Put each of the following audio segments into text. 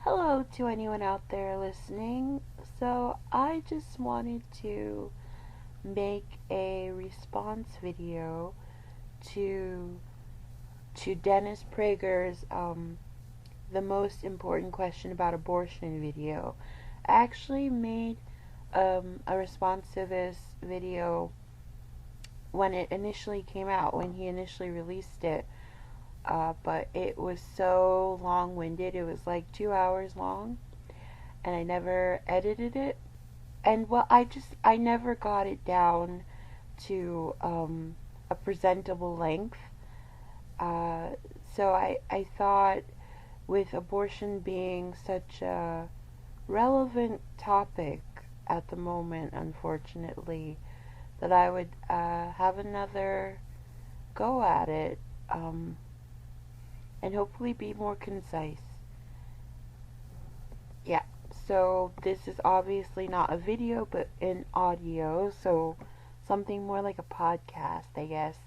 Hello to anyone out there listening. So, I just wanted to make a response video to Dennis Prager's the most important question about abortion video. I actually made a response to this video when it initially came out, when he initially released it. But it was so long-winded. It was like 2 hours long, and I never edited it. And well, I never got it down to a presentable length. So I thought, with abortion being such a relevant topic at the moment, unfortunately, that I would have another go at it. And hopefully be more concise. Yeah, so this is obviously not a video, but an audio, so something more like a podcast, I guess.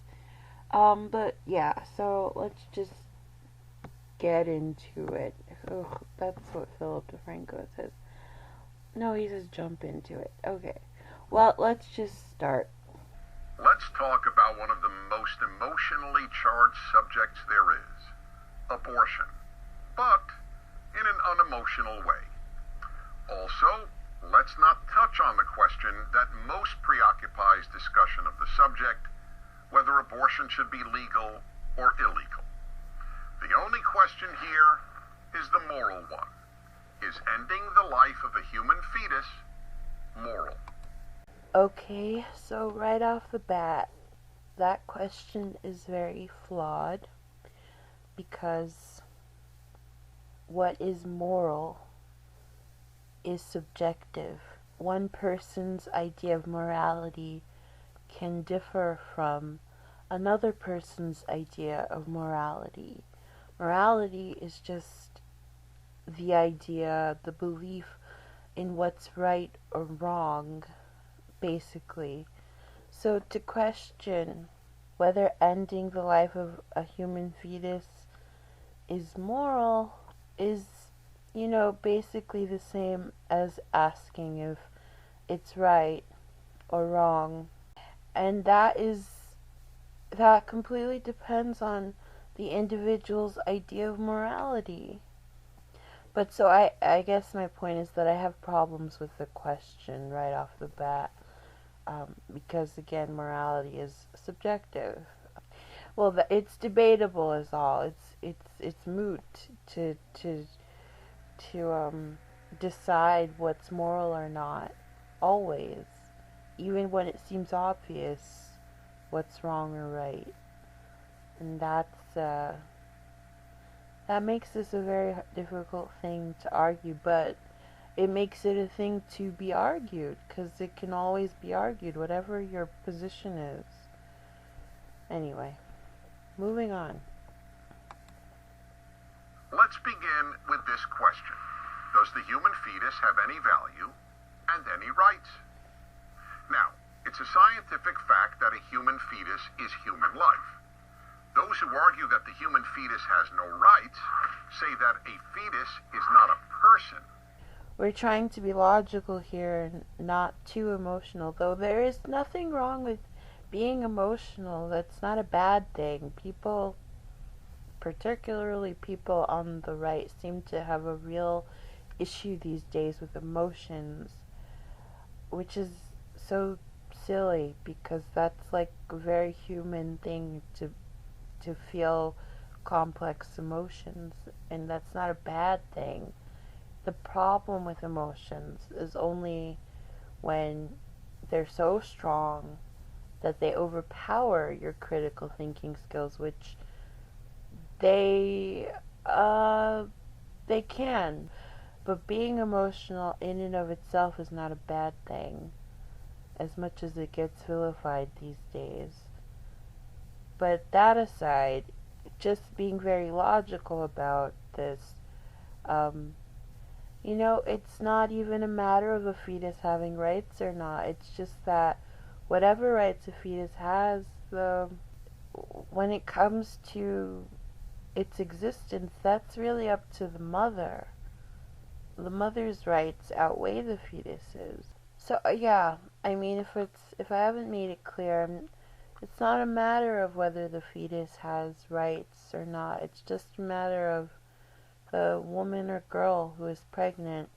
But yeah, so let's just get into it. Ugh, that's what Philip DeFranco says. No, he says jump into it. Okay, well, let's just start. Let's talk about one of the most emotionally charged subjects there is. Abortion, but in an unemotional way. Also, let's not touch on the question that most preoccupies discussion of the subject, whether abortion should be legal or illegal. The only question here is the moral one. Is ending the life of a human fetus moral? Okay, so right off the bat, that question is very flawed. Because what is moral is subjective. One person's idea of morality can differ from another person's idea of morality. Morality is just the idea, the belief in what's right or wrong, basically. So to question whether ending the life of a human fetus is moral is, basically the same as asking if it's right or wrong. And that completely depends on the individual's idea of morality. But so I guess my point is that I have problems with the question right off the bat, because again, morality is subjective. Well, it's debatable is all. It's moot to decide what's moral or not. Always, even when it seems obvious what's wrong or right, and that makes this a very difficult thing to argue. But it makes it a thing to be argued, because it can always be argued, whatever your position is. Anyway. Moving on. Let's begin with this question. Does the human fetus have any value and any rights? Now, it's a scientific fact that a human fetus is human life. Those who argue that the human fetus has no rights say that a fetus is not a person. We're trying to be logical here and not too emotional, though there is nothing wrong with being emotional. That's not a bad thing. People, particularly people on the right, seem to have a real issue these days with emotions, which is so silly, because that's like a very human thing to feel complex emotions, and that's not a bad thing. The problem with emotions is only when they're so strong that they overpower your critical thinking skills, which they can. But being emotional in and of itself is not a bad thing, as much as it gets vilified these days. But that aside, just being very logical about this, it's not even a matter of a fetus having rights or not. It's just that whatever rights a fetus has, when it comes to its existence, that's really up to the mother. the mother's rights outweigh the fetus's. So yeah, I mean, if I haven't made it clear, it's not a matter of whether the fetus has rights or not. It's just a matter of the woman or girl who is pregnant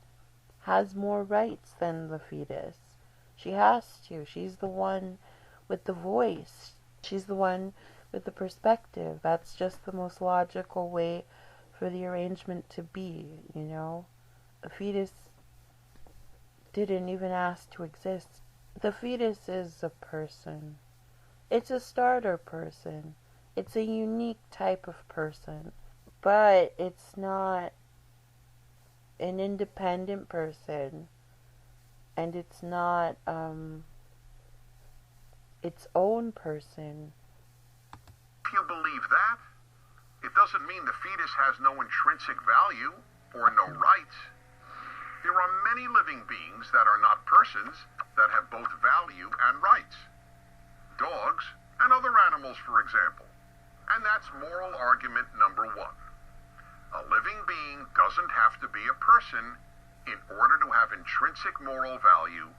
has more rights than the fetus. She has to. She's the one with the voice. She's the one with the perspective. That's just the most logical way for the arrangement to be, you know? A fetus didn't even ask to exist. The fetus is a person. It's a starter person. It's a unique type of person. But it's not an independent person. And it's not its own person. If you believe that, it doesn't mean the fetus has no intrinsic value or no rights. There are many living beings that are not persons that have both value and rights. Dogs and other animals, for example. And that's moral argument number one. A living being doesn't have to be a person in order to have intrinsic moral value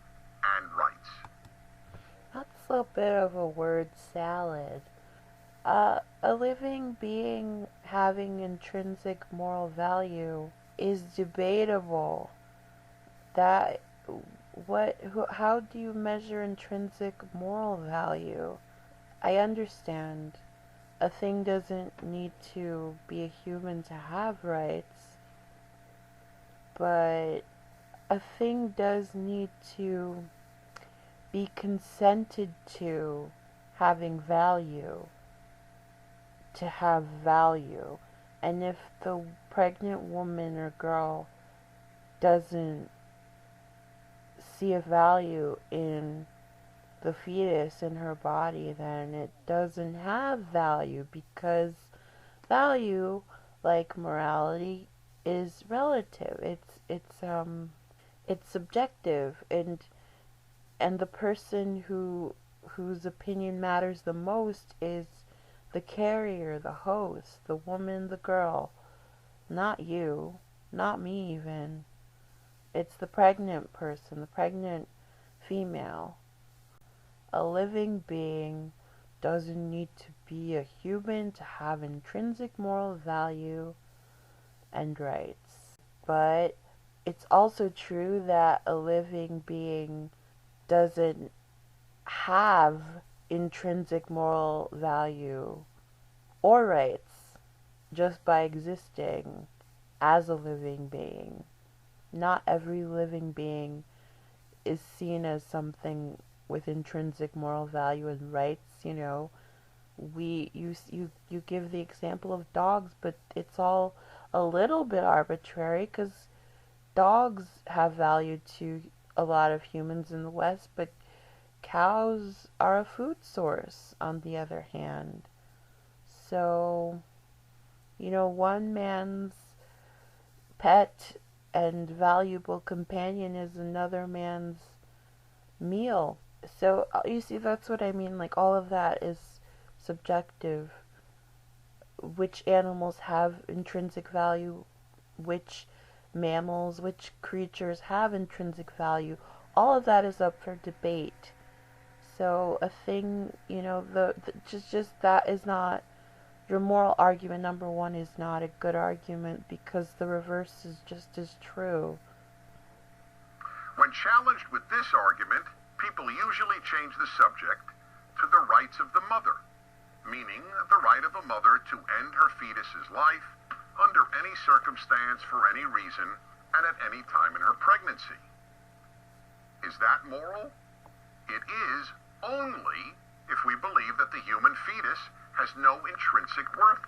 and rights. That's a bit of a word salad. A living being having intrinsic moral value is debatable. How do you measure intrinsic moral value? I understand a thing doesn't need to be a human to have rights, but a thing does need to be consented to having value, to have value. And if the pregnant woman or girl doesn't see a value in the fetus in her body, then it doesn't have value, because value, like morality, is relative. It's subjective, and the person whose opinion matters the most is the carrier, the host, the woman, the girl. Not you, not me even. It's the pregnant person, the pregnant female. A living being doesn't need to be a human to have intrinsic moral value and rights. But it's also true that a living being doesn't have intrinsic moral value or rights just by existing as a living being. Not every living being is seen as something with intrinsic moral value and rights, you know. You give the example of dogs, but it's all a little bit arbitrary, because dogs have value to a lot of humans in the West, but cows are a food source on the other hand. So, you know, one man's pet and valuable companion is another man's meal. So you see, that's what I mean. Like, all of that is subjective. Which animals have intrinsic value, which mammals, which creatures have intrinsic value, all of that is up for debate. So a thing, you know, just that is not, your moral argument number one is not a good argument, because the reverse is just as true. When challenged with this argument, people usually change the subject to the rights of the mother, meaning the right of a mother to end her fetus's life under any circumstance, for any reason, and at any time in her pregnancy. Is that moral? It is only if we believe that the human fetus has no intrinsic worth.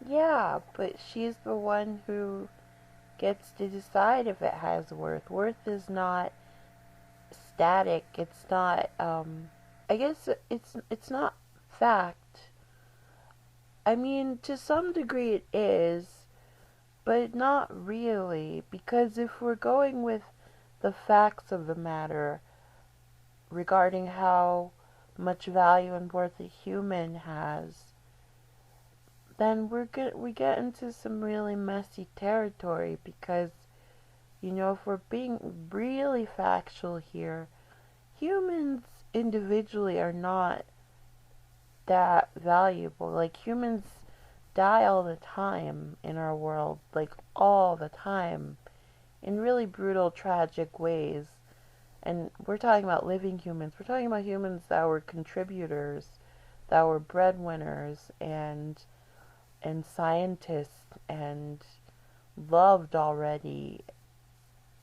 Yeah, but she's the one who gets to decide if it has worth. Worth is not static. It's not, I guess it's not fact. I mean, to some degree it is, but not really, because if we're going with the facts of the matter regarding how much value and worth a human has, then we get into some really messy territory because, if we're being really factual here, humans individually are not that valuable. Like, humans die all the time in our world, like all the time, in really brutal, tragic ways. And we're talking about living humans. We're talking about humans that were contributors, that were breadwinners, and scientists, and loved already.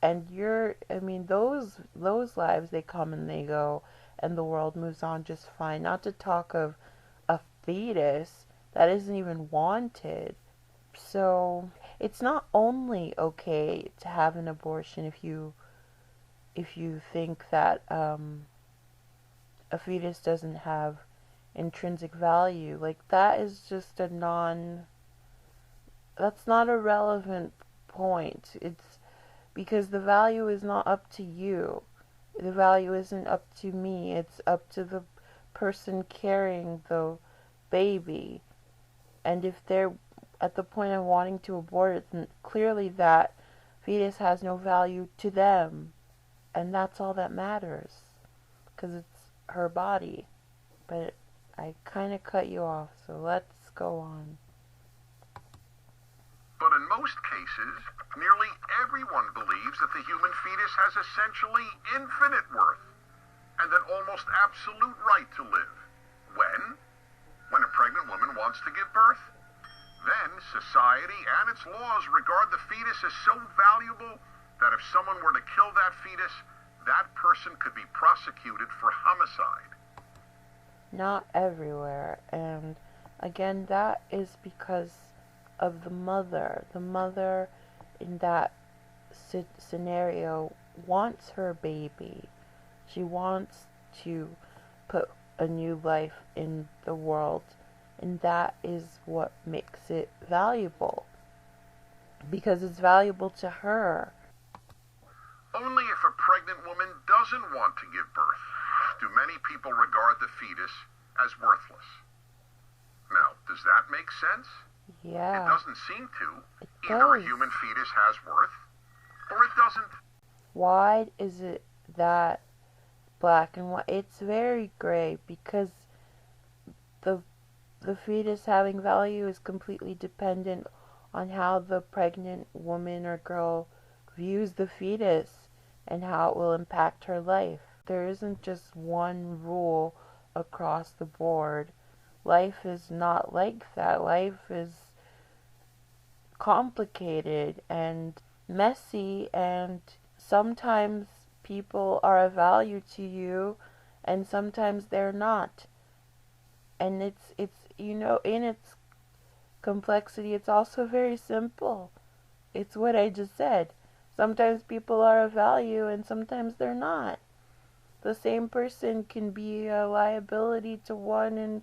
And those lives, they come and they go, and the world moves on just fine. Not to talk of a fetus that isn't even wanted. So it's not only okay to have an abortion if you think that a fetus doesn't have intrinsic value. Like, that is just that's not a relevant point. It's because the value is not up to you. The value isn't up to me. It's up to the person carrying the baby. And if they're at the point of wanting to abort it, then clearly that fetus has no value to them. And that's all that matters. Because it's her body. But I kind of cut you off, so let's go on. But in most cases, nearly everyone believes that the human fetus has essentially infinite worth and an almost absolute right to live. When a pregnant woman wants to give birth. Then society and its laws regard the fetus as so valuable that if someone were to kill that fetus, that person could be prosecuted for homicide. Not everywhere, and again, that is because of the mother. The mother in that scenario wants her baby. She wants to put a new life in the world, and that is what makes it valuable, because it's valuable to her. Only if a pregnant woman doesn't want to give birth do many people regard the fetus as worthless. Now, does that make sense? Yeah. It doesn't seem to. It Either a does. human fetus has worth, or it doesn't. Why is it that black and white? It's very gray, because the fetus having value is completely dependent on how the pregnant woman or girl views the fetus and how it will impact her life. There isn't just one rule across the board. Life is not like that. Life is complicated and messy, and sometimes people are of value to you and sometimes they're not. And it's in its complexity, it's also very simple. It's what I just said. Sometimes people are of value and sometimes they're not. The same person can be a liability to one and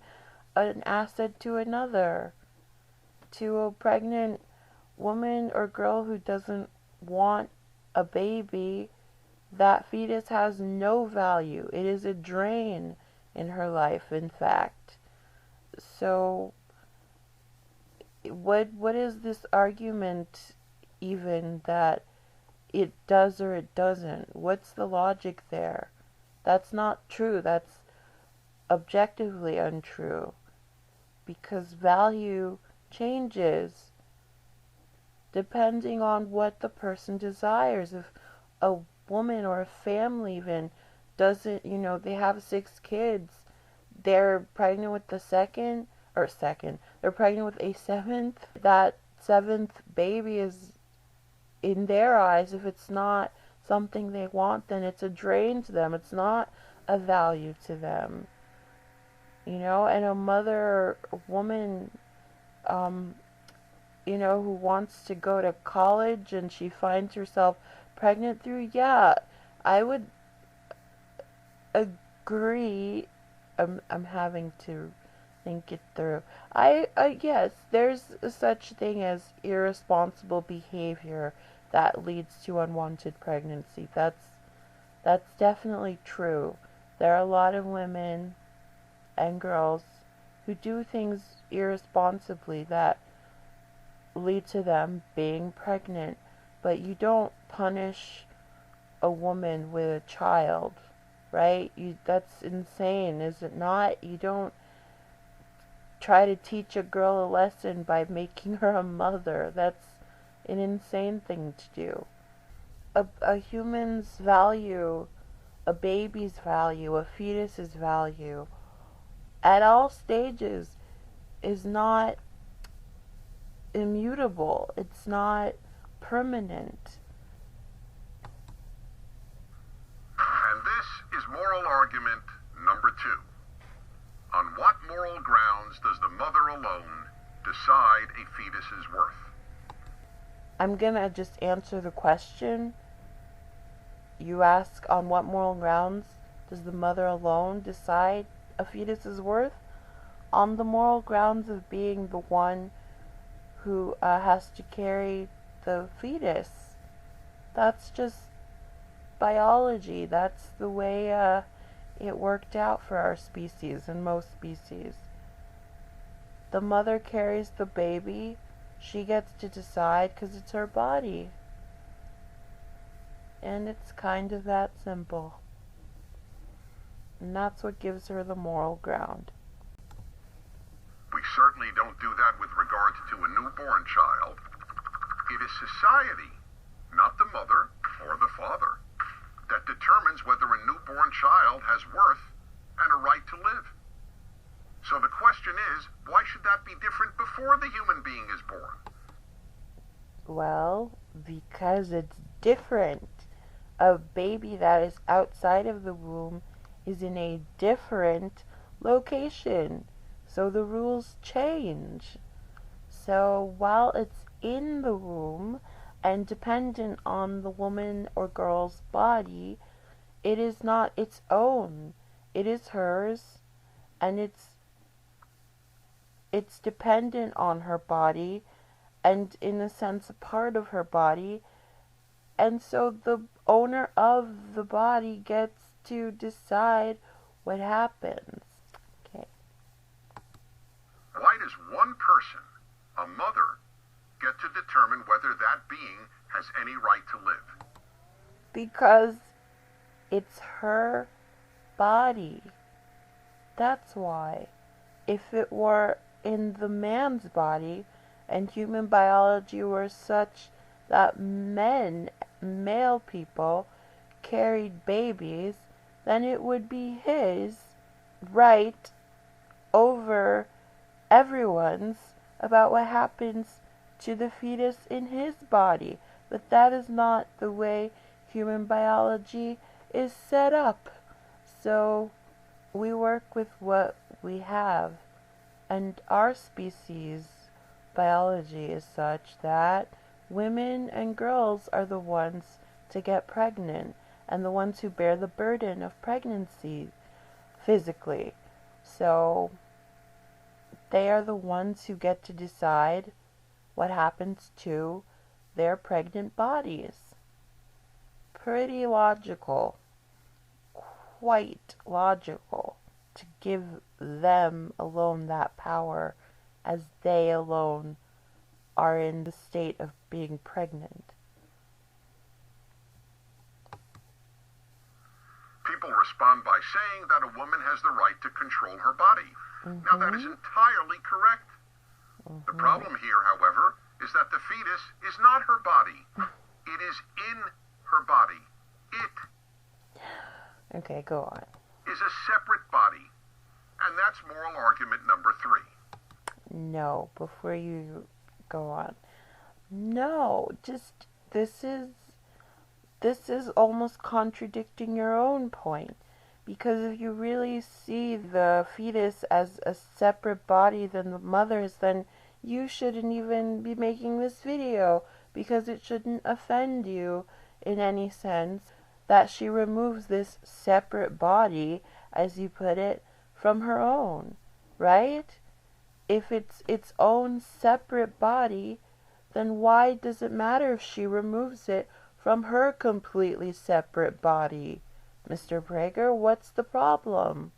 an asset to another. To a pregnant woman or girl who doesn't want a baby, that fetus has no value. It is a drain in her life, in fact. So what is this argument even that it does or it doesn't? What's the logic there? That's not true. That's objectively untrue, because value changes depending on what the person desires. If a woman or a family even doesn't, they have 6 kids, they're pregnant with they're pregnant with a 7th, that 7th baby is, in their eyes, if it's not something they want, then it's a drain to them. It's not a value to them. And a mother or a woman, who wants to go to college and she finds herself pregnant through, yeah, I would agree. I'm having to think it through. Yes, there's such thing as irresponsible behavior that leads to unwanted pregnancy. That's definitely true. There are a lot of women and girls who do things irresponsibly that lead to them being pregnant. But you don't punish a woman with a child, right? That's insane, is it not? You don't try to teach a girl a lesson by making her a mother. That's an insane thing to do. A human's value, a baby's value, a fetus's value, at all stages, is not immutable. It's not permanent. And this is moral argument number 2. On what moral grounds does the mother alone decide a fetus's worth? I'm gonna just answer the question. You ask, on what moral grounds does the mother alone decide a fetus's worth? On the moral grounds of being the one who has to carry the fetus. That's just biology. That's the way it worked out for our species and most species. The mother carries the baby. She gets to decide because it's her body. And it's kind of that simple. And that's what gives her the moral ground. We certainly don't do that with regard to a newborn child. It is society, not the mother or the father, that determines whether a newborn child has worth and a right to live. So the question is, why should that be different before the human being is born? Well, because it's different. A baby that is outside of the womb is in a different location. So the rules change. So while it's in the womb and dependent on the woman or girl's body, it is not its own. It is hers, and it's dependent on her body, and in a sense a part of her body. And so the owner of the body gets to decide what happens. Okay. Why does one person, a mother, get to determine whether that being has any right to live? Because it's her body. That's why. If it were in the man's body, and human biology were such that male people, carried babies, then it would be his right over everyone's about what happens to the fetus in his body. But that is not the way human biology is set up. So we work with what we have. And our species biology is such that women and girls are the ones to get pregnant and the ones who bear the burden of pregnancy physically. So they are the ones who get to decide what happens to their pregnant bodies. Pretty logical. Quite logical to give them alone that power, as they alone are in the state of being pregnant. People respond by saying that a woman has the right to control her body. Now that is entirely correct. The problem here, however, is that the fetus is not her body. It is in her body. It Okay, go on. is a separate body. And that's moral argument number 3. No, before you go on. No, just this is almost contradicting your own point. Because if you really see the fetus as a separate body than the mother's, then you shouldn't even be making this video, because it shouldn't offend you in any sense that she removes this separate body, as you put it, from her own, right? If it's its own separate body, then why does it matter if she removes it from her completely separate body? Mr. Prager, what's the problem?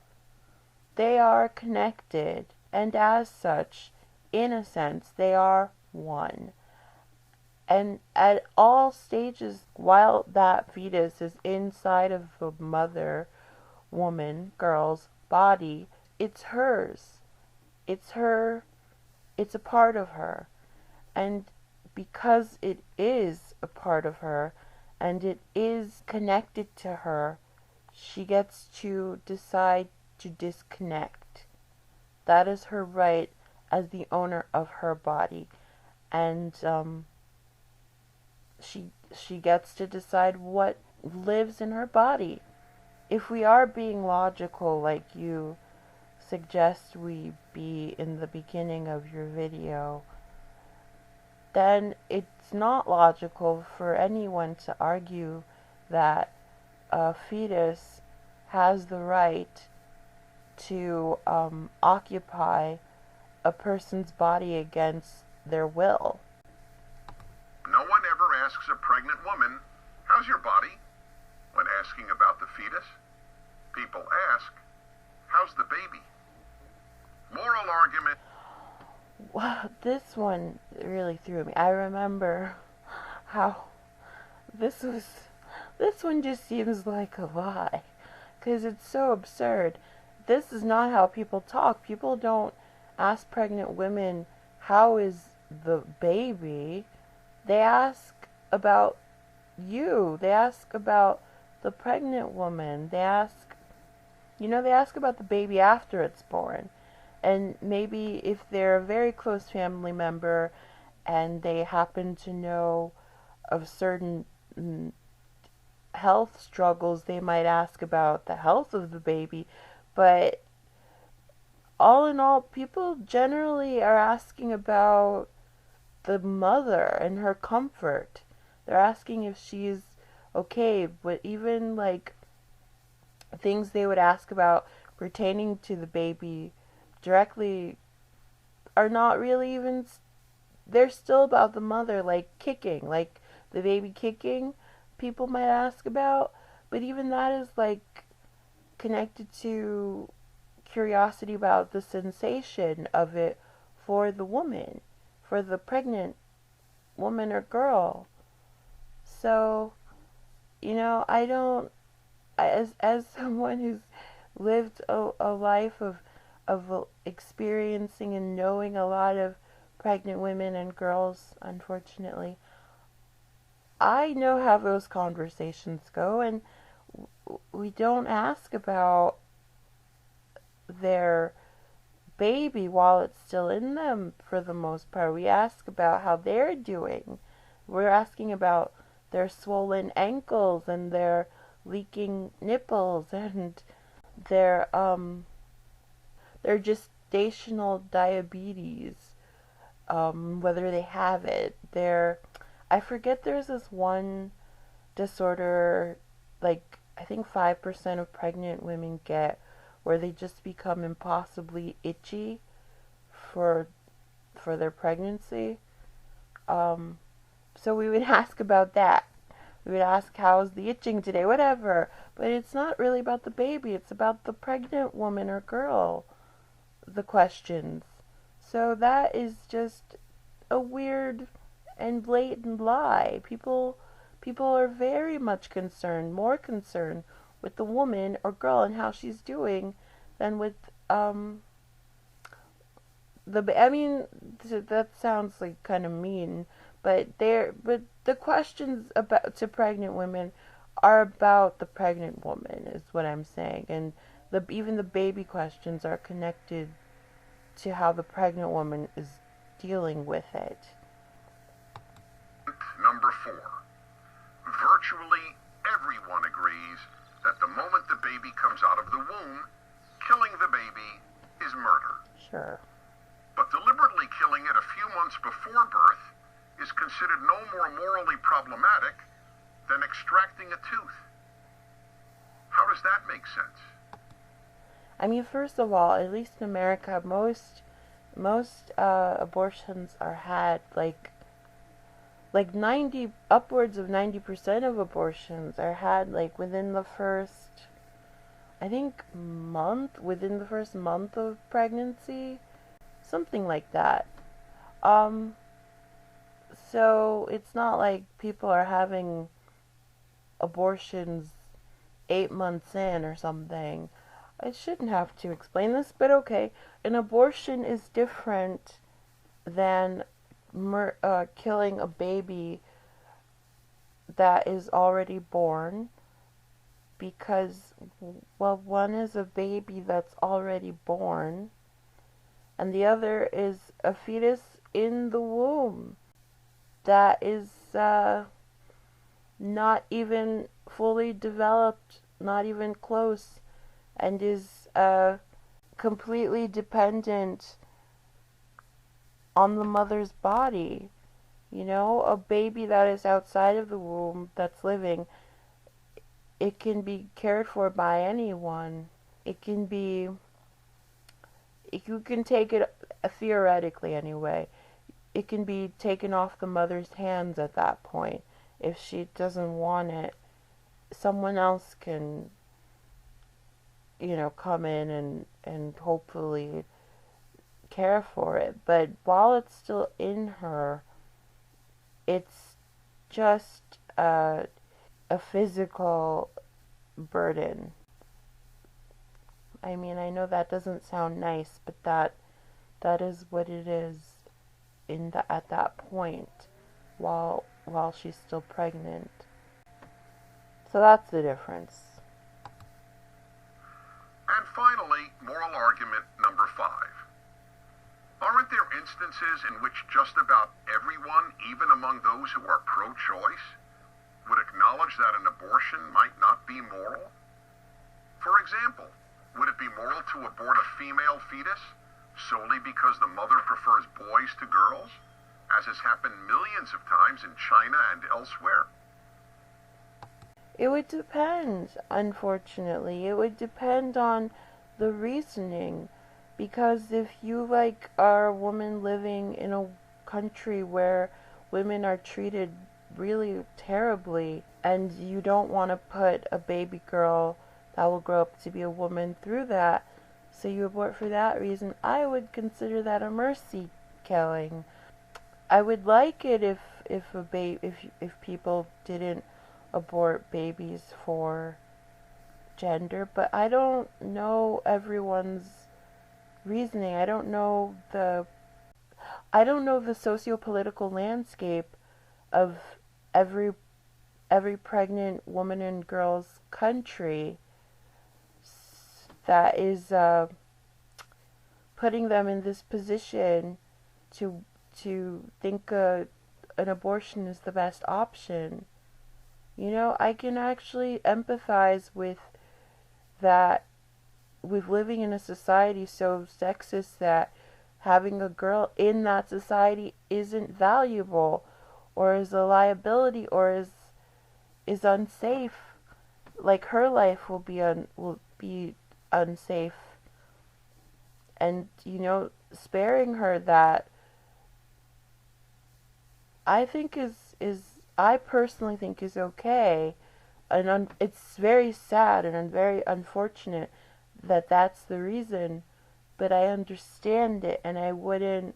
They are connected. And as such, in a sense, they are one. And at all stages, while that fetus is inside of the mother, woman, girl's body, it's hers. It's her. It's a part of her. And because it is a part of her and it is connected to her, she gets to decide to disconnect. That is her right as the owner of her body. And she gets to decide what lives in her body. If we are being logical like you suggest we be in the beginning of your video, then it's not logical for anyone to argue that a fetus has the right to occupy a person's body against their will. No one ever asks a pregnant woman, "How's your body?" when asking about the fetus. People ask, "How's the baby?" Moral argument. Wow, this one really threw me. I remember how this one just seems like a lie, because it's so absurd. This is not how people talk. People don't ask pregnant women, "How is the baby?" They ask about you. They ask about the pregnant woman. They ask about the baby after it's born. And maybe if they're a very close family member and they happen to know of certain health struggles, they might ask about the health of the baby. But all in all, people generally are asking about the mother and her comfort. They're asking if she's okay, but even like things they would ask about pertaining to the baby directly are not really even, they're still about the mother, like kicking, like the baby kicking, people might ask about, but even that is like connected to curiosity about the sensation of it for the woman, for the pregnant woman or girl. So, I don't, as someone who's lived a life of experiencing and knowing a lot of pregnant women and girls, unfortunately, I know how those conversations go, and we don't ask about their baby while it's still in them for the most part. We ask about how they're doing. We're asking about their swollen ankles and their leaking nipples and their gestational diabetes, whether they have it. I forget, there's this one disorder, like I think 5% of pregnant women get, where they just become impossibly itchy for their pregnancy. So we would ask about that. We would ask, "How's the itching today?" Whatever. But it's not really about the baby. It's about the pregnant woman or girl, the questions. So that is just a weird and blatant lie. People are very much concerned, more concerned with the woman or girl and how she's doing than with that sounds like kind of mean, but the questions about to pregnant women are about the pregnant woman, is what I'm saying, and even the baby questions are connected to how the pregnant woman is dealing with it. Number 4. Virtually everyone agrees that the moment the baby comes out of the womb, killing the baby is murder. Sure. But deliberately killing it a few months before birth is considered no more morally problematic than extracting a tooth. How does that make sense? I mean, first of all, at least in America, most abortions are had like 90, upwards of 90% of abortions are had like within the first, I think, within the first month of pregnancy. something like that. Um, so it's not like people are having abortions 8 months in or something. I shouldn't have to explain this, but okay. An abortion is different than killing a baby that is already born, because, well, one is a baby that's already born, and the other is a fetus in the womb that is not even fully developed, not even close, and is completely dependent on the mother's body. You know, a baby that is outside of the womb that's living, it can be cared for by anyone. It can be, you can take it, theoretically anyway, it can be taken off the mother's hands at that point. If she doesn't want it, someone else can, come in and hopefully care for it. But while it's still in her, it's just a physical burden. I mean, I know that doesn't sound nice, but that is what it is at that point, while she's still pregnant. So that's the difference. And finally, moral argument number 5. Aren't there instances in which just about everyone, even among those who are pro-choice, would acknowledge that an abortion might not be moral? For example, would it be moral to abort a female fetus solely because the mother prefers boys to girls, as has happened millions of times in China and elsewhere? It would depend, unfortunately. It would depend on the reasoning. Because if you, are a woman living in a country where women are treated really terribly, and you don't want to put a baby girl that will grow up to be a woman through that, so you abort for that reason, I would consider that a mercy killing. I would like it if people didn't abort babies for gender, but I don't know everyone's reasoning. I don't know the socio-political landscape of every pregnant woman and girl's country that is putting them in this position to think an abortion is the best option. I can actually empathize with that, with living in a society so sexist that having a girl in that society isn't valuable, or is a liability, or is unsafe. Like, her life will be unsafe, and sparing her that, I personally think is okay, and it's very sad and very unfortunate that that's the reason, but I understand it, and I wouldn't,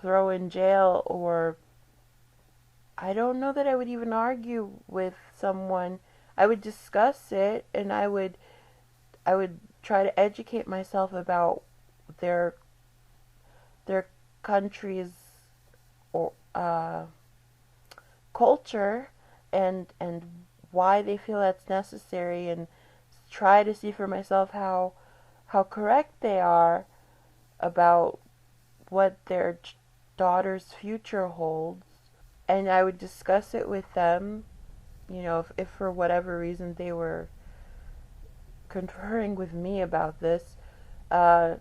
throw in jail, or I don't know that I would even argue with someone. I would discuss it, and I would try to educate myself about their country's or culture, and why they feel that's necessary, and try to see for myself how correct they are about what their daughter's future holds. And I would discuss it with them, if for whatever reason they were conferring with me about this. But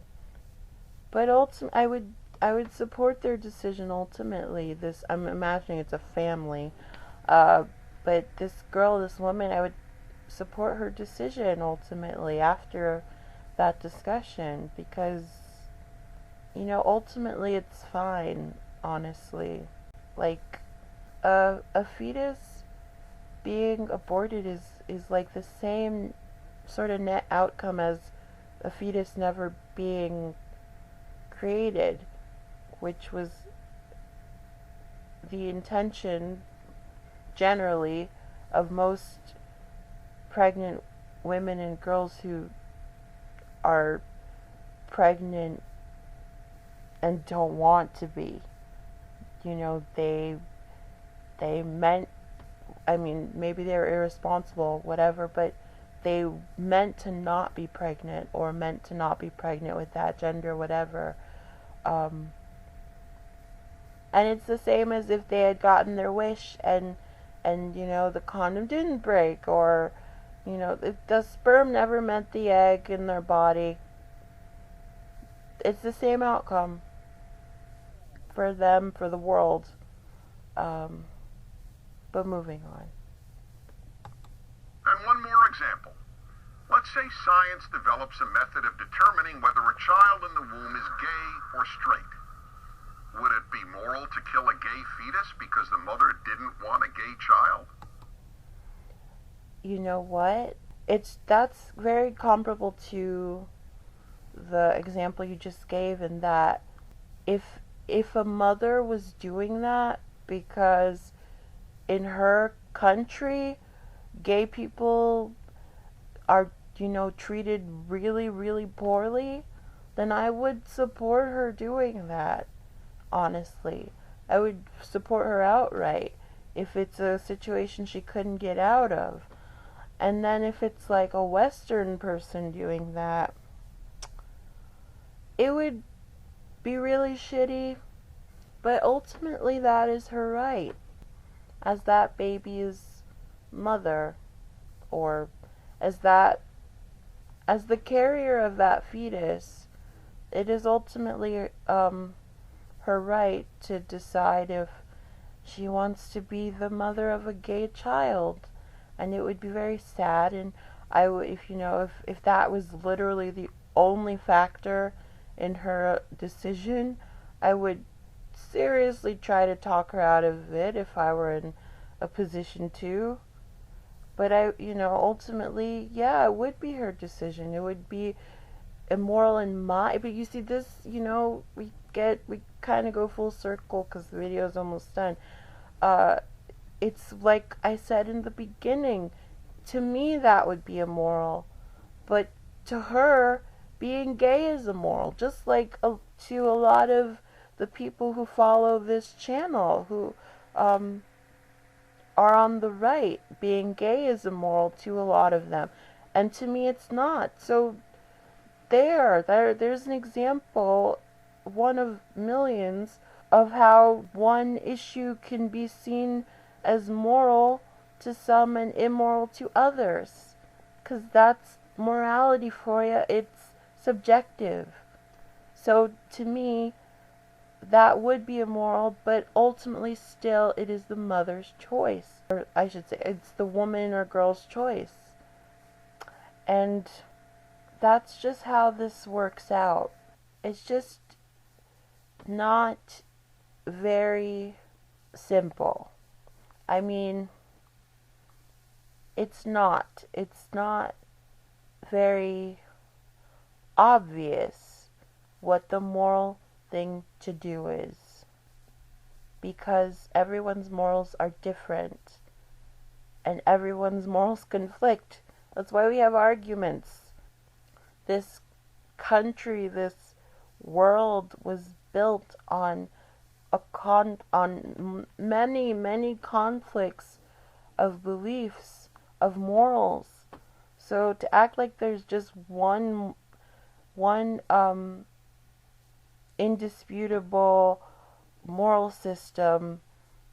ultimately, I would support their decision ultimately. I'm imagining it's a family. But this woman, I would support her decision ultimately after that discussion, because ultimately it's fine, honestly. Like, a fetus being aborted is like the same sort of net outcome as a fetus never being created, which was the intention generally of most pregnant women and girls who are pregnant and don't want to be. You know, they meant, I mean, maybe they were irresponsible, whatever, but they meant to not be pregnant, or meant to not be pregnant with that gender, whatever. And it's the same as if they had gotten their wish and you know, the condom didn't break, or, you know, the sperm never met the egg in their body. It's the same outcome for them, for the world. But moving on. And one more example. Let's say science develops a method of determining whether a child in the womb is gay or straight. Would it be moral to kill a gay fetus because the mother didn't want a gay child? You know what? That's very comparable to the example you just gave, in that if a mother was doing that because in her country gay people are, you know, treated really, really poorly, then I would support her doing that. Honestly, I would support her outright if it's a situation she couldn't get out of. And then if it's like a Western person doing that, it would be really shitty. But ultimately, that is her right as that baby's mother, or as the carrier of that fetus. It is ultimately her right to decide if she wants to be the mother of a gay child. And it would be very sad, and I would, if that was literally the only factor in her decision, I would seriously try to talk her out of it if I were in a position to. But ultimately, yeah, it would be her decision. It would be immoral in but you see this, we kind of go full circle because the video is almost done. It's like I said in the beginning, to me that would be immoral, but to her, being gay is immoral, just like to a lot of the people who follow this channel, who are on the right. Being gay is immoral to a lot of them, and to me it's not. So there's an example, one of millions, of how one issue can be seen as moral to some and immoral to others, because that's morality for you. It's subjective. So to me, that would be immoral, but ultimately still it is the mother's choice, or I should say it's the woman or girl's choice. And that's just how this works out. It's just not very simple. I mean, it's not very obvious what the moral thing to do is, because everyone's morals are different and everyone's morals conflict. That's why we have arguments. This country, this world was built on many, many conflicts of beliefs, of morals. So to act like there's just one indisputable moral system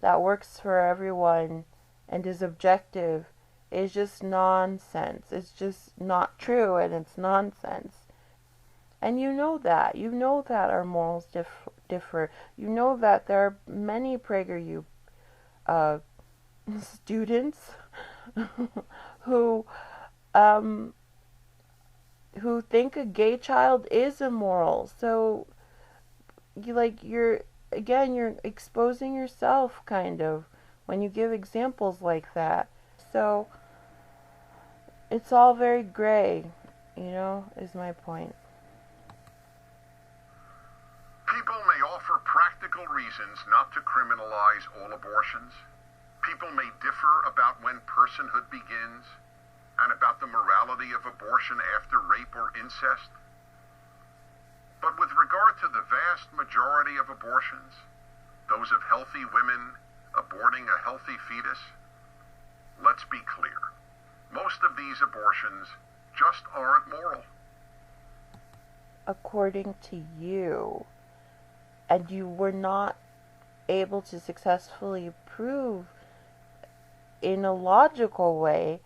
that works for everyone and is objective is just nonsense. It's just not true, and it's nonsense. And you know that our morals differ. You know that there are many Prager students who think a gay child is immoral. So you're exposing yourself, kind of, when you give examples like that. So it's all very gray, is my point. reasons not to criminalize all abortions. People may differ about when personhood begins and about the morality of abortion after rape or incest. But with regard to the vast majority of abortions, those of healthy women aborting a healthy fetus, let's be clear. Most of these abortions just aren't moral. According to you, and you were not able to successfully prove in a logical way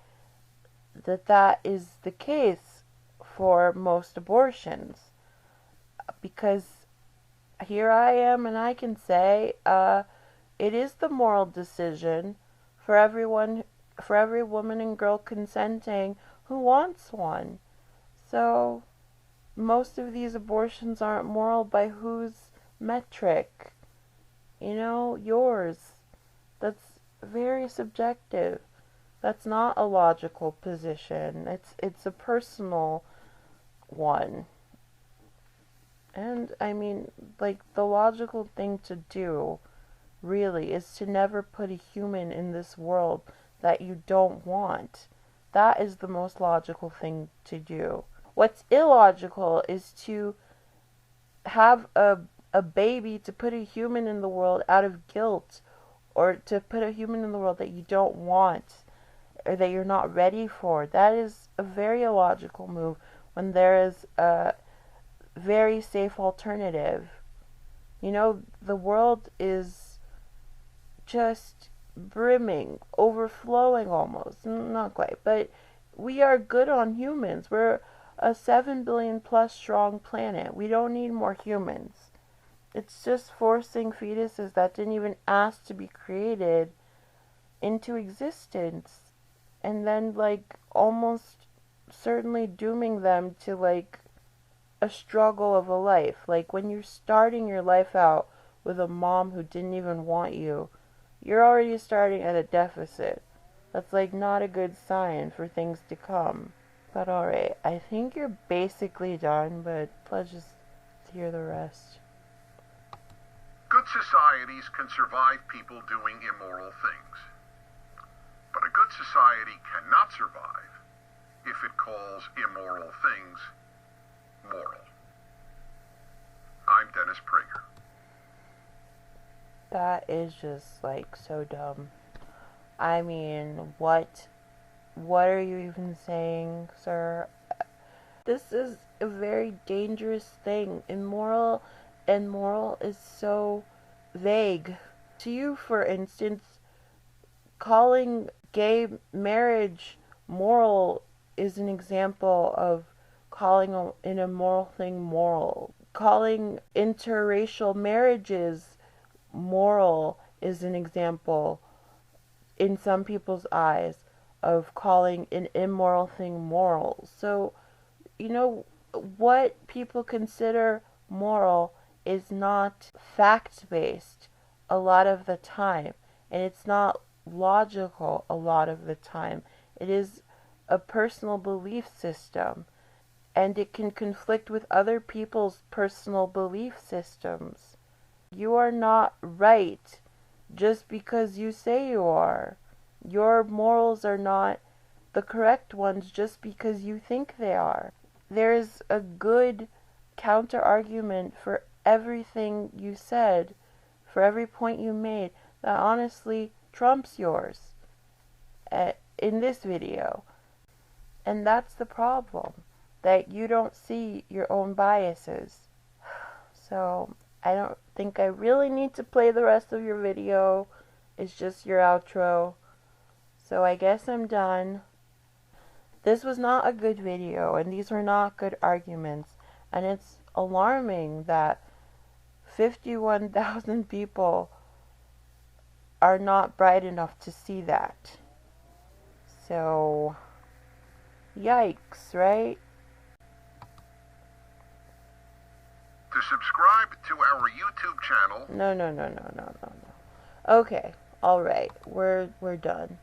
that that is the case for most abortions. Because here I am and I can say it is the moral decision for every woman and girl consenting who wants one. So most of these abortions aren't moral by whose metric? You know, yours. That's very subjective. That's not a logical position. It's a personal one. And I mean, like, the logical thing to do really is to never put a human in this world that you don't want. That is the most logical thing to do. What's illogical is to have a baby, to put a human in the world out of guilt, or to put a human in the world that you don't want or that you're not ready for. That is a very illogical move when there is a very safe alternative. You know, the world is just brimming, overflowing almost. Not quite, but we are good on humans. We're a 7 billion plus strong planet. We don't need more humans. It's just forcing fetuses that didn't even ask to be created into existence, and then, like, almost certainly dooming them to, like, a struggle of a life. Like, when you're starting your life out with a mom who didn't even want you, you're already starting at a deficit. That's, like, not a good sign for things to come. But alright, I think you're basically done, but let's just hear the rest. Good societies can survive people doing immoral things. But a good society cannot survive if it calls immoral things moral. I'm Dennis Prager. That is just, like, so dumb. I mean, what are you even saying, sir? This is a very dangerous thing. Immoral and moral is so vague. To you, for instance, calling gay marriage moral is an example of calling an immoral thing moral. Calling interracial marriages moral is an example, in some people's eyes, of calling an immoral thing moral. So, you know, what people consider moral is not fact-based a lot of the time, and it's not logical a lot of the time. It is a personal belief system, and it can conflict with other people's personal belief systems. You are not right just because you say you are. Your morals are not the correct ones just because you think they are. There's a good counter-argument for everything you said, for every point you made, that honestly trumps yours in this video. And that's the problem, that you don't see your own biases. So I don't think I really need to play the rest of your video. It's just your outro. So I guess I'm done. This was not a good video, and these were not good arguments. And it's alarming that 51,000 people are not bright enough to see that. So, yikes, right? To subscribe to our YouTube channel... No. Okay, alright, we're done.